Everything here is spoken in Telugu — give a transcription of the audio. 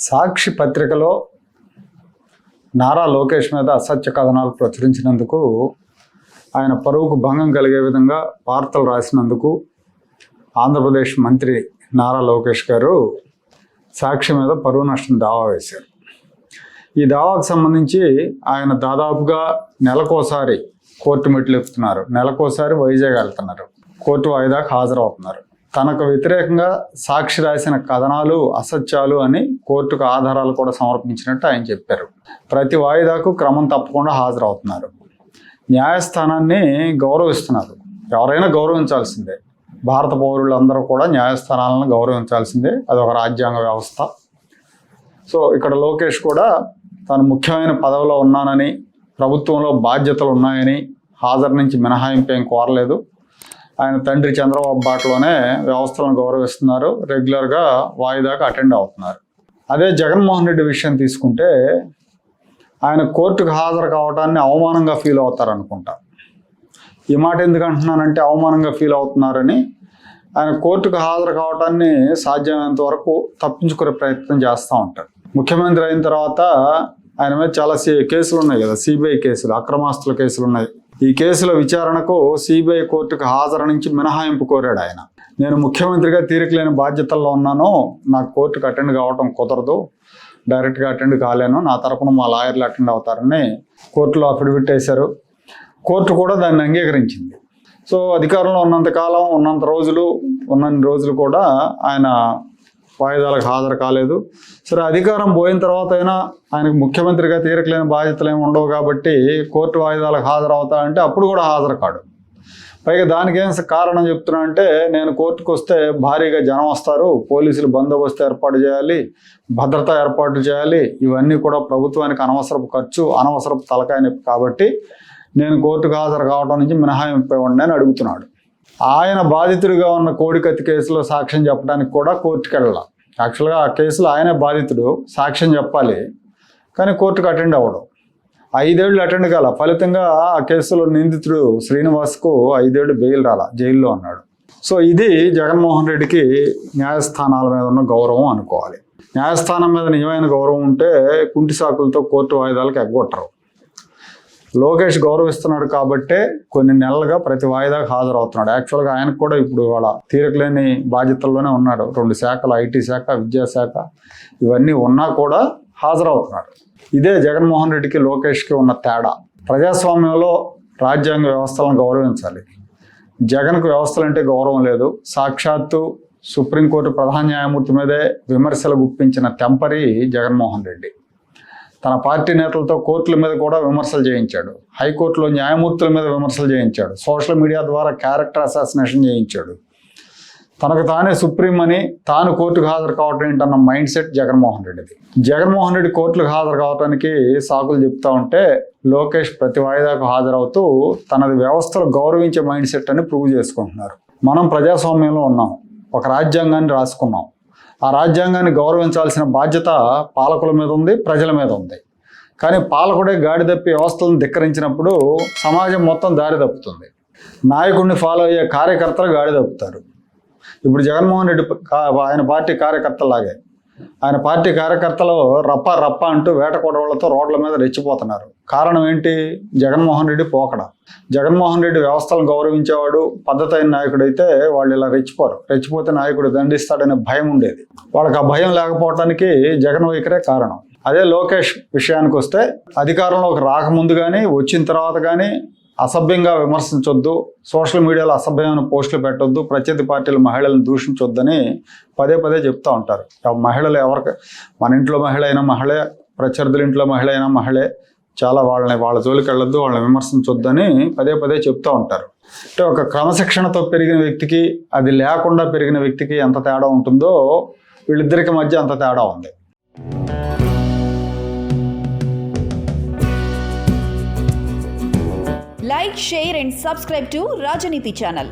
సాక్షి పత్రికలో నారా లోకేష్ మీద అసత్య కథనాలు ప్రచురించినందుకు, ఆయన పరువుకు భంగం కలిగే విధంగా వార్తలు రాసినందుకు ఆంధ్రప్రదేశ్ మంత్రి నారా లోకేష్ గారు సాక్షి మీద పరువు నష్టం దావా వేశారు. ఈ దావాకు సంబంధించి ఆయన దాదాపుగా నెలకోసారి కోర్టు మెట్లు ఎక్కుతున్నారు, నెలకోసారి వైజాగ్ వెళ్తున్నారు, కోర్టు వాయిదాకు హాజరవుతున్నారు. తనకు వ్యతిరేకంగా సాక్షి రాసిన కథనాలు అసత్యాలు అని కోర్టుకు ఆధారాలు కూడా సమర్పించినట్టు ఆయన చెప్పారు. ప్రతి వాయిదాకు క్రమం తప్పకుండా హాజరవుతున్నారు. న్యాయస్థానాన్ని గౌరవిస్తున్నారు. ఎవరైనా గౌరవించాల్సిందే. భారత పౌరులందరూ కూడా న్యాయస్థానాలను గౌరవించాల్సిందే. అది ఒక రాజ్యాంగ వ్యవస్థ. సో ఇక్కడ లోకేష్ కూడా తాను ముఖ్యమైన పదవిలో ఉన్నానని, ప్రభుత్వంలో బాధ్యతలు ఉన్నాయని హాజరు నుంచి మినహాయింపు ఏం కోరలేదు. ఆయన తండ్రి చంద్రబాబు బాటలోనే వ్యవస్థలను గౌరవిస్తున్నారు. రెగ్యులర్గా వాయిదాకు అటెండ్ అవుతున్నారు. అదే జగన్మోహన్ రెడ్డి విషయం తీసుకుంటే, ఆయన కోర్టుకు హాజరు కావడాన్ని అవమానంగా ఫీల్ అవుతారు అనుకుంటా. ఈ మాట ఎందుకు అంటున్నానంటే, అవమానంగా ఫీల్ అవుతున్నారని, ఆయన కోర్టుకు హాజరు కావడాన్ని సాధ్యమైనంత వరకు తప్పించుకునే ప్రయత్నం చేస్తూ ఉంటారు. ముఖ్యమంత్రి అయిన తర్వాత ఆయన మీద చాలా కేసులు ఉన్నాయి కదా, సిబిఐ కేసులు, అక్రమాస్తుల కేసులు ఉన్నాయి. ఈ కేసుల విచారణకు సిబిఐ కోర్టుకు హాజరు నుంచి మినహాయింపు కోరాడు ఆయన. నేను ముఖ్యమంత్రిగా తీరికలేని బాధ్యతల్లో ఉన్నాను, నాకు కోర్టుకు అటెండ్ కావడం కుదరదు, డైరెక్ట్గా అటెండ్ కాలేను, నా తరపున మా లాయర్లు అటెండ్ అవుతారని కోర్టులో అఫిడవిట్ వేశారు. కోర్టు కూడా దాన్ని అంగీకరించింది. సో అధికారంలో ఉన్నంతకాలం, ఉన్నన్ని రోజులు కూడా ఆయన వాయిదాలకు హాజరు కాలేదు. సరే, అధికారం పోయిన తర్వాత అయినా ఆయనకు ముఖ్యమంత్రిగా తీరకలేని బాధ్యతలు ఏమి ఉండవు కాబట్టి కోర్టు వాయిదాలకు హాజరు అవుతా అంటే అప్పుడు కూడా హాజరు కాడు. పైగా దానికి ఏం కారణం చెప్తున్నా అంటే, నేను కోర్టుకు వస్తే భారీగా జనం వస్తారు, పోలీసులు బందోబస్తు ఏర్పాటు చేయాలి, భద్రత ఏర్పాటు చేయాలి, ఇవన్నీ కూడా ప్రభుత్వానికి అనవసరపు ఖర్చు, అనవసరపు తలకాయ నొప్పి కాబట్టి నేను కోర్టుకు హాజరు కావడం నుంచి మినహాయింపు ఇవ్వండి అని అడుగుతున్నాడు. ఆయన బాధితుడిగా ఉన్న కోడికత్తి కేసులో సాక్ష్యం చెప్పడానికి కూడా కోర్టుకు వెళ్ళాలి. యాక్చువల్గా ఆ కేసులో ఆయనే బాధితుడు, సాక్ష్యం చెప్పాలి, కానీ కోర్టుకు అటెండ్ అవ్వడం. 5 ఏళ్ళు అటెండ్ కాల. ఫలితంగా ఆ కేసులో నిందితుడు శ్రీనివాస్కు 5 ఏళ్ళు బెయిల్ రాల, జైల్లో ఉన్నాడు. సో ఇది జగన్మోహన్ రెడ్డికి న్యాయస్థానాల మీద ఉన్న గౌరవం అనుకోవాలి. న్యాయస్థానం మీద నిజమైన గౌరవం ఉంటే కుంటి సాకులతో కోర్టు వాయిదాలకు ఎగ్గొట్టరు. లోకేష్ గౌరవిస్తున్నాడు కాబట్టే కొన్ని నెలలుగా ప్రతి వాయిదాకు హాజరవుతున్నాడు. యాక్చువల్గా ఆయనకు కూడా ఇప్పుడు వాళ్ళ తీరకలేని బాధ్యతల్లోనే ఉన్నాడు. 2 శాఖలు, ఐటీ శాఖ, విద్యాశాఖ, ఇవన్నీ ఉన్నా కూడా హాజరవుతున్నాడు. ఇదే జగన్మోహన్ రెడ్డికి లోకేష్కి ఉన్న తేడా. ప్రజాస్వామ్యంలో రాజ్యాంగ వ్యవస్థలను గౌరవించాలి. జగన్కు వ్యవస్థలంటే గౌరవం లేదు. సాక్షాత్తు సుప్రీంకోర్టు ప్రధాన న్యాయమూర్తి మీదే విమర్శలు గుప్పించిన తెంపరి జగన్మోహన్ రెడ్డి. తన పార్టీ నేతలతో కోర్టుల మీద కూడా విమర్శలు చేయించాడు. హైకోర్టులో న్యాయమూర్తుల మీద విమర్శలు చేయించాడు. సోషల్ మీడియా ద్వారా క్యారెక్టర్ అసాసినేషన్ చేయించాడు. తనకు తానే సుప్రీం అని, తాను కోర్టుకు హాజరు కావటం ఏంటన్న మైండ్ సెట్ జగన్మోహన్ రెడ్డిది. జగన్మోహన్ రెడ్డి కోర్టులకు హాజరు కావడానికి సాకులు చెప్తా ఉంటే, లోకేష్ ప్రతి వాయిదాకు హాజరవుతూ తనది వ్యవస్థలు గౌరవించే మైండ్ సెట్ అని ప్రూవ్ చేసుకుంటున్నారు. మనం ప్రజాస్వామ్యంలో ఉన్నాం, ఒక రాజ్యాంగాన్ని రాసుకున్నాం. ఆ రాజ్యాంగాన్ని గౌరవించాల్సిన బాధ్యత పాలకుల మీద ఉంది, ప్రజల మీద ఉంది. కానీ పాలకుడే గాడి తప్పి వ్యవస్థలను ధిక్కరించినప్పుడు సమాజం మొత్తం దారి తప్పుతుంది. నాయకుడిని ఫాలో అయ్యే కార్యకర్తలు గాడి తప్పుతారు. ఇప్పుడు జగన్మోహన్ రెడ్డి ఆయన పార్టీ కార్యకర్తలాగే, ఆయన పార్టీ కార్యకర్తలు రప్ప అంటూ వేట కొడవళ్లతో రోడ్ల మీద రెచ్చిపోతున్నారు. కారణం ఏంటి? జగన్మోహన్ రెడ్డి పోకడ. జగన్మోహన్ రెడ్డి వ్యవస్థలను గౌరవించేవాడు, పద్ధతైన నాయకుడైతే వాళ్ళు ఇలా రెచ్చిపోతే నాయకుడు దండిస్తాడనే భయం ఉండేది. వాళ్ళకి ఆ భయం లేకపోవటానికి జగన్ వైఖరే కారణం. అదే లోకేష్ విషయానికి వస్తే, అధికారంలోకి రాకముందు కానీ వచ్చిన తర్వాత కానీ అసభ్యంగా విమర్శించొద్దు, సోషల్ మీడియాలో అసభ్యమైన పోస్టులు పెట్టొద్దు, ప్రత్యర్థి పార్టీల మహిళలను దూషించొద్దని పదే చెప్తూ ఉంటారు. మహిళలు ఎవరికి, మన ఇంట్లో మహిళ అయినా మహిళే, ప్రత్యర్థుల ఇంట్లో మహిళ అయినా మహిళే, చాలా వాళ్ళ జోలికి వెళ్ళొద్దు, వాళ్ళని విమర్శించొద్దని పదే చెప్తూ ఉంటారు. అంటే ఒక క్రమశిక్షణతో పెరిగిన వ్యక్తికి, అది లేకుండా పెరిగిన వ్యక్తికి ఎంత తేడా ఉంటుందో వీళ్ళిద్దరికి మధ్య అంత తేడా ఉంది. Like, share and subscribe to Rajaniti channel.